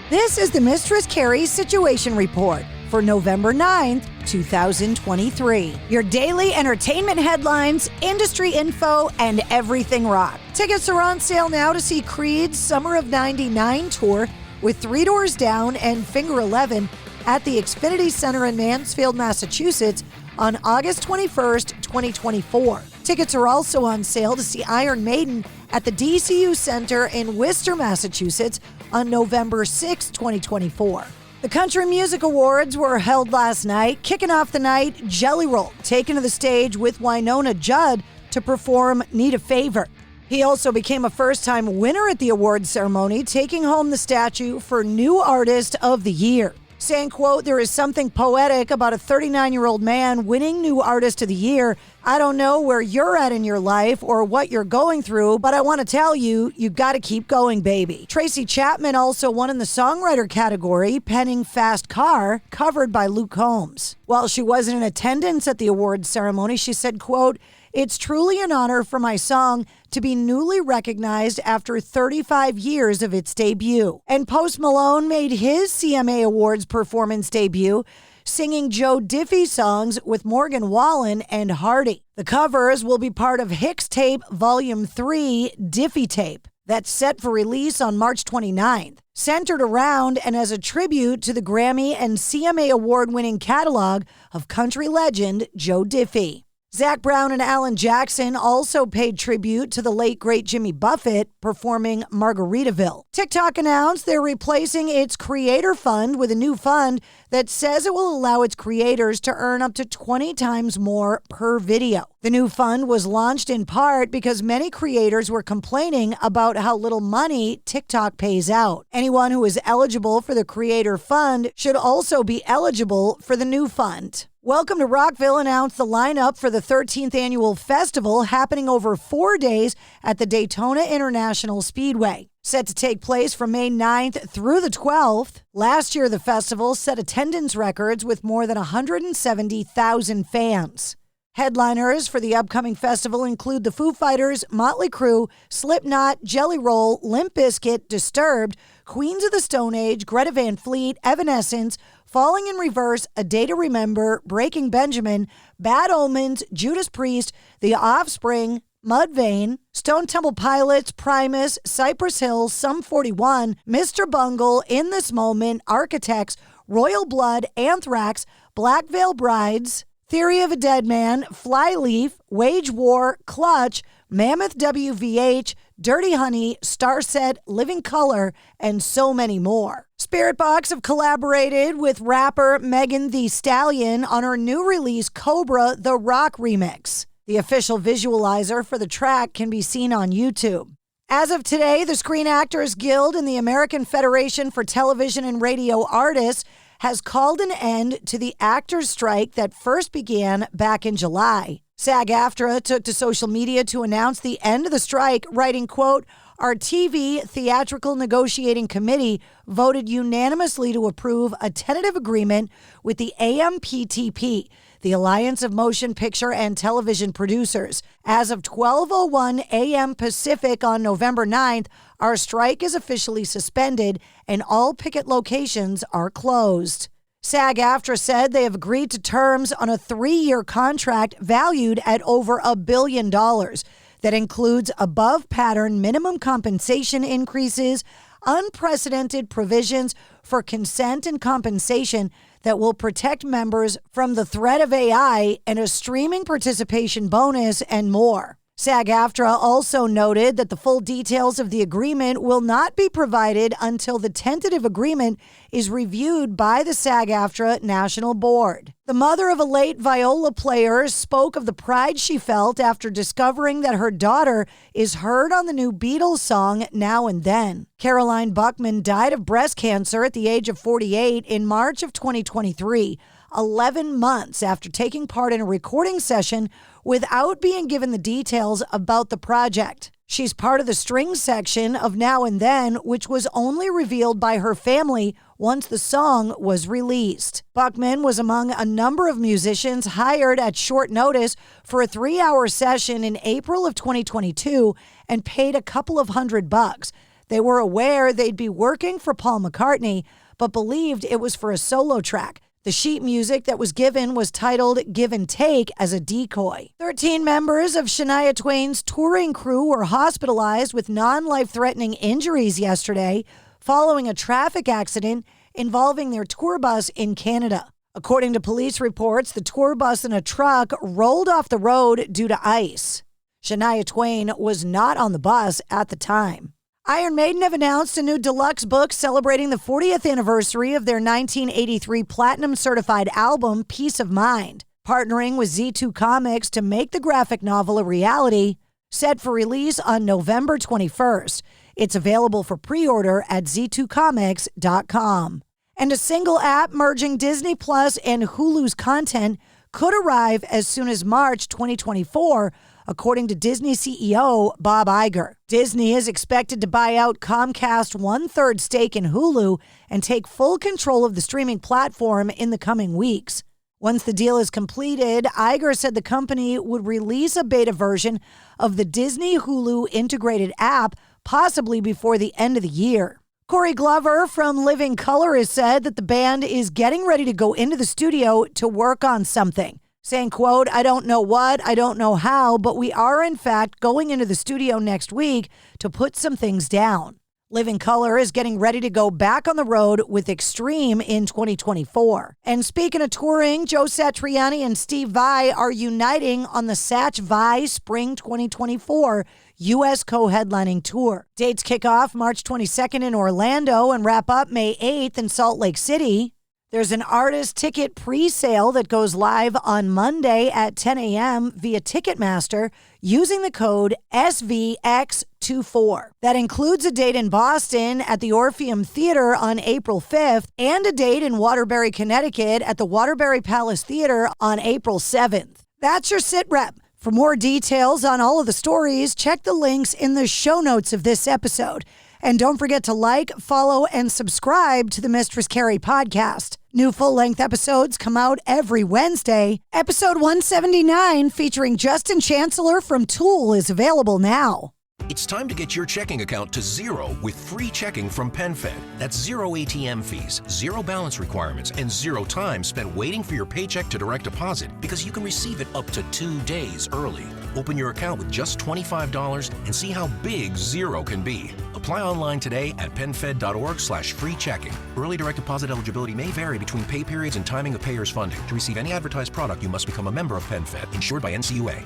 This is the Mistress Carrie Situation Report for November 9th, 2023. Your daily entertainment headlines, industry info, and everything rock. Tickets are on sale now to see Creed's Summer of '99 tour with Three Doors Down and Finger 11 at the Xfinity Center in Mansfield, Massachusetts on August 21st, 2024. Tickets are also on sale to see Iron Maiden at the DCU Center in Worcester, Massachusetts on November 6, 2024. The Country Music Awards were held last night. Kicking off the night, Jelly Roll taken to the stage with Winona Judd to perform Need a Favor. He also became a first-time winner at the awards ceremony, taking home the statue for New Artist of the Year. Saying, quote, "There is something poetic about a 39-year-old man winning New Artist of the Year. I don't know where you're at in your life or what you're going through, but I want to tell you, you got to keep going, baby." Tracy Chapman also won in the songwriter category, penning Fast Car, covered by Luke Combs. While she wasn't in attendance at the awards ceremony, she said, quote, "It's truly an honor for my song to be newly recognized after 35 years of its debut." And Post Malone made his CMA Awards performance debut, singing Joe Diffie songs with Morgan Wallen and Hardy. The covers will be part of Hicks Tape Volume 3 Diffie Tape that's set for release on March 29th. Centered around and as a tribute to the Grammy and CMA Award-winning catalog of country legend Joe Diffie. Zac Brown and Alan Jackson also paid tribute to the late, great Jimmy Buffett, performing Margaritaville. Tik Tok announced they're replacing its creator fund with a new fund that says it will allow its creators to earn up to 20 times more per video. The new fund was launched in part because many creators were complaining about how little money TikTok pays out. Anyone who is eligible for the creator fund should also be eligible for the new fund. Welcome to Rockville announced the lineup for the 13th annual festival happening over 4 days at the Daytona International Speedway. Set to take place from May 9th through the 12th. Last year, the festival set attendance records with more than 170,000 fans. Headliners for the upcoming festival include the Foo Fighters, Motley Crue, Slipknot, Jelly Roll, Limp Bizkit, Disturbed, Queens of the Stone Age, Greta Van Fleet, Evanescence, Falling in Reverse, A Day to Remember, Breaking Benjamin, Bad Omens, Judas Priest, The Offspring, Mudvayne, Stone Temple Pilots, Primus, Cypress Hill, Sum 41, Mr. Bungle, In This Moment, Architects, Royal Blood, Anthrax, Black Veil Brides, Theory of a Dead Man, Flyleaf, Wage War, Clutch, Mammoth WVH, Dirty Honey, Starset, Living Color, and so many more. Spiritbox have collaborated with rapper Megan Thee Stallion on her new release Cobra The Rock Remix. The official visualizer for the track can be seen on YouTube. As of today, the Screen Actors Guild and the American Federation for Television and Radio Artists has called an end to the actors' strike that first began back in July. SAG-AFTRA took to social media to announce the end of the strike, writing, quote, "Our TV Theatrical Negotiating Committee voted unanimously to approve a tentative agreement with the AMPTP, the Alliance of Motion Picture and Television Producers. As of 12:01 a.m. Pacific on November 9th, our strike is officially suspended and all picket locations are closed." SAG-AFTRA said they have agreed to terms on a 3-year contract valued at over $1 billion that includes above-pattern minimum compensation increases, unprecedented provisions for consent and compensation that will protect members from the threat of AI, and a streaming participation bonus, and more. SAG-AFTRA also noted that the full details of the agreement will not be provided until the tentative agreement is reviewed by the SAG-AFTRA National Board. The mother of a late viola player spoke of the pride she felt after discovering that her daughter is heard on the new Beatles song Now and Then. Caroline Buckman died of breast cancer at the age of 48 in March of 2023, 11 months after taking part in a recording session without being given the details about the project. She's part of the strings section of Now and Then, which was only revealed by her family once the song was released. Buckman was among a number of musicians hired at short notice for a 3-hour session in April of 2022 and paid a couple of $100. They were aware they'd be working for Paul McCartney, but believed it was for a solo track. The sheet music that was given was titled Give and Take as a decoy. 13 members of Shania Twain's touring crew were hospitalized with non-life-threatening injuries yesterday following a traffic accident involving their tour bus in Canada. According to police reports, the tour bus and a truck rolled off the road due to ice. Shania Twain was not on the bus at the time. Iron Maiden have announced a new deluxe book celebrating the 40th anniversary of their 1983 platinum-certified album, Peace of Mind, partnering with Z2 Comics to make the graphic novel a reality, set for release on November 21st. It's available for pre-order at z2comics.com. And a single app merging Disney Plus and Hulu's content could arrive as soon as March 2024, according to Disney CEO Bob Iger. Disney is expected to buy out Comcast's one-third stake in Hulu and take full control of the streaming platform in the coming weeks. Once the deal is completed, Iger said the company would release a beta version of the Disney Hulu integrated app, possibly before the end of the year. Corey Glover from Living Colour has said that the band is getting ready to go into the studio to work on something, saying, quote, "I don't know what, I don't know how, but we are in fact going into the studio next week to put some things down." Living Colour is getting ready to go back on the road with Extreme in 2024. And speaking of touring, Joe Satriani and Steve Vai are uniting on the Satch Vai Spring 2024 U.S. co-headlining tour. Dates kick off March 22nd in Orlando and wrap up May 8th in Salt Lake City. There's an artist ticket pre-sale that goes live on Monday at 10 a.m. via Ticketmaster using the code SVX24. That includes a date in Boston at the Orpheum Theater on April 5th and a date in Waterbury, Connecticut at the Waterbury Palace Theater on April 7th. That's your sit rep. For more details on all of the stories, check the links in the show notes of this episode. And don't forget to like, follow, and subscribe to the Mistress Carrie Podcast. New full-length episodes come out every Wednesday. Episode 179, featuring Justin Chancellor from Tool, is available now. It's time to get your checking account to zero with free checking from PenFed. That's zero ATM fees, zero balance requirements, and zero time spent waiting for your paycheck to direct deposit because you can receive it up to 2 days early. Open your account with just $25 and see how big zero can be. Apply online today at penfed.org/free checking. Early direct deposit eligibility may vary between pay periods and timing of payers' funding. To receive any advertised product, you must become a member of PenFed, insured by NCUA.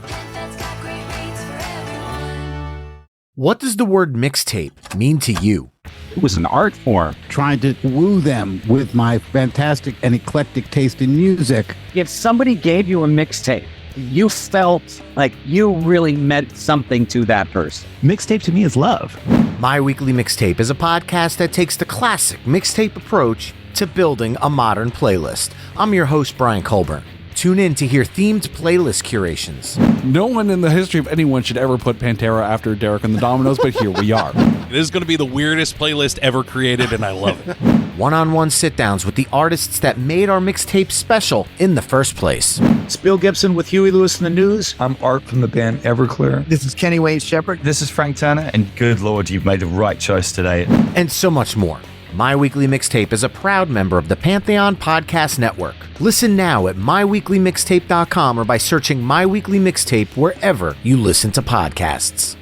What does the word mixtape mean to you? It was an art form, trying to woo them with my fantastic and eclectic taste in music. If somebody gave you a mixtape, you felt like you really meant something to that person. Mixtape to me is love. My Weekly Mixtape is a podcast that takes the classic mixtape approach to building a modern playlist. I'm your host, Brian Colburn. Tune in to hear themed playlist curations. No one in the history of anyone should ever put Pantera after Derek and the Dominoes, but here we are. It is going to be the weirdest playlist ever created, and I love it. One-on-one sit-downs with the artists that made our mixtape special in the first place. It's Bill Gibson with Huey Lewis in the News. I'm Art from the band Everclear. This is Kenny Wayne Shepherd. This is Frank Turner, and good Lord, you've made the right choice today. And so much more. My Weekly Mixtape is a proud member of the Pantheon Podcast Network. Listen now at myweeklymixtape.com or by searching My Weekly Mixtape wherever you listen to podcasts.